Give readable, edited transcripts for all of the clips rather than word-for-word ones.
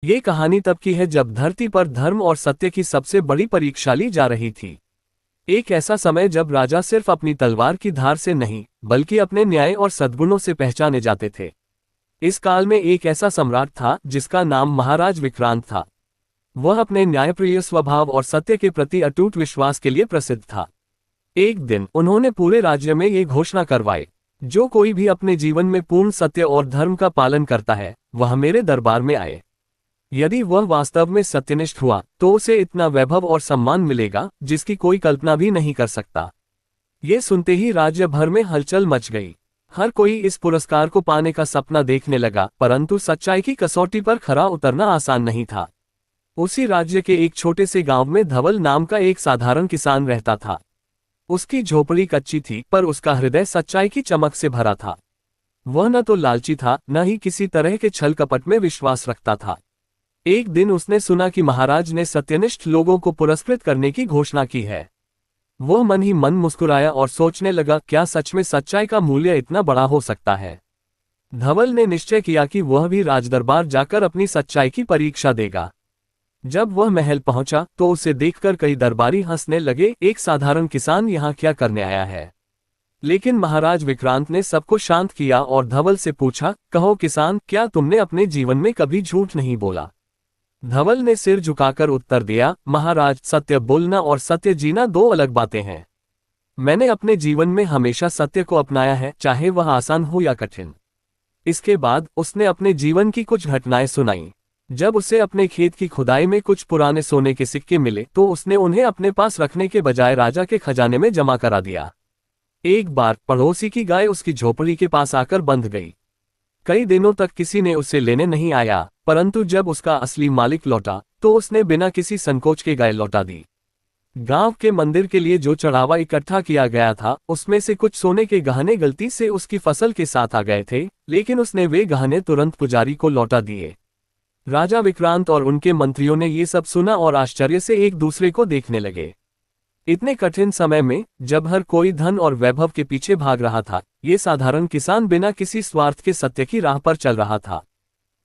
ये कहानी तब की है जब धरती पर धर्म और सत्य की सबसे बड़ी परीक्षा ली जा रही थी। एक ऐसा समय जब राजा सिर्फ अपनी तलवार की धार से नहीं, बल्कि अपने न्याय और सद्गुणों से पहचाने जाते थे। इस काल में एक ऐसा सम्राट था जिसका नाम महाराज विक्रांत था। वह अपने न्यायप्रिय स्वभाव और सत्य के प्रति अटूट विश्वास के लिए प्रसिद्ध था। एक दिन उन्होंने पूरे राज्य में ये घोषणा करवाई, जो कोई भी अपने जीवन में पूर्ण सत्य और धर्म का पालन करता है, वह मेरे दरबार में आए। यदि वह वास्तव में सत्यनिष्ठ हुआ तो उसे इतना वैभव और सम्मान मिलेगा जिसकी कोई कल्पना भी नहीं कर सकता। ये सुनते ही राज्य भर में हलचल मच गई। हर कोई इस पुरस्कार को पाने का सपना देखने लगा, परंतु सच्चाई की कसौटी पर खरा उतरना आसान नहीं था। उसी राज्य के एक छोटे से गांव में धवल नाम का एक साधारण किसान रहता था। उसकी झोपड़ी कच्ची थी, पर उसका हृदय सच्चाई की चमक से भरा था। वह न तो लालची था, न ही किसी तरह के छल कपट में विश्वास रखता था। एक दिन उसने सुना कि महाराज ने सत्यनिष्ठ लोगों को पुरस्कृत करने की घोषणा की है। वह मन ही मन मुस्कुराया और सोचने लगा, क्या सच में सच्चाई का मूल्य इतना बड़ा हो सकता है। धवल ने निश्चय किया कि वह भी राजदरबार जाकर अपनी सच्चाई की परीक्षा देगा। जब वह महल पहुंचा तो उसे देखकर कई दरबारी हंसने लगे। एक साधारण किसान यहाँ क्या करने आया है? लेकिन महाराज विक्रांत ने सबको शांत किया और धवल से पूछा, कहो किसान, क्या तुमने अपने जीवन में कभी झूठ नहीं बोला? धवल ने सिर झुकाकर उत्तर दिया, महाराज, सत्य बोलना और सत्य जीना दो अलग बातें हैं। मैंने अपने जीवन में हमेशा सत्य को अपनाया है, चाहे वह आसान हो या कठिन। इसके बाद उसने अपने जीवन की कुछ घटनाएं सुनाई। जब उसे अपने खेत की खुदाई में कुछ पुराने सोने के सिक्के मिले तो उसने उन्हें अपने पास रखने के बजाय राजा के खजाने में जमा करा दिया। एक बार पड़ोसी की गाय उसकी झोपड़ी के पास आकर बंध गई। कई दिनों तक किसी ने उसे लेने नहीं आया, परंतु जब उसका असली मालिक लौटा तो उसने बिना किसी संकोच के गाय लौटा दी। गांव के मंदिर के लिए जो चढ़ावा इकट्ठा किया गया था, उसमें से कुछ सोने के गहने गलती से उसकी फसल के साथ आ गए थे, लेकिन उसने वे गहने तुरंत पुजारी को लौटा दिए। राजा विक्रांत और उनके मंत्रियों ने ये सब सुना और आश्चर्य से एक दूसरे को देखने लगे। इतने कठिन समय में, जब हर कोई धन और वैभव के पीछे भाग रहा था, ये साधारण किसान बिना किसी स्वार्थ के सत्य की राह पर चल रहा था।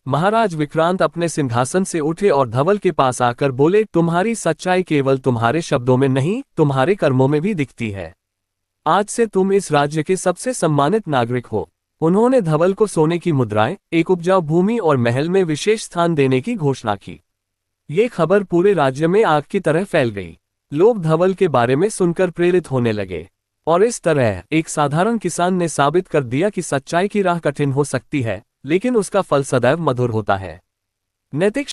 महाराज विक्रांत अपने सिंहासन से उठे और धवल के पास आकर बोले, तुम्हारी सच्चाई केवल तुम्हारे शब्दों में नहीं, तुम्हारे कर्मों में भी दिखती है। आज से तुम इस राज्य के सबसे सम्मानित नागरिक हो। उन्होंने धवल को सोने की मुद्राएं, एक उपजाऊ भूमि और महल में विशेष स्थान देने की घोषणा की। ये खबर पूरे राज्य में आग की तरह फैल गई। लोग धवल के बारे में सुनकर प्रेरित होने लगे, और इस तरह एक साधारण किसान ने साबित कर दिया कि सच्चाई की राह कठिन हो सकती है, लेकिन उसका फल सदैव मधुर होता है। नैतिक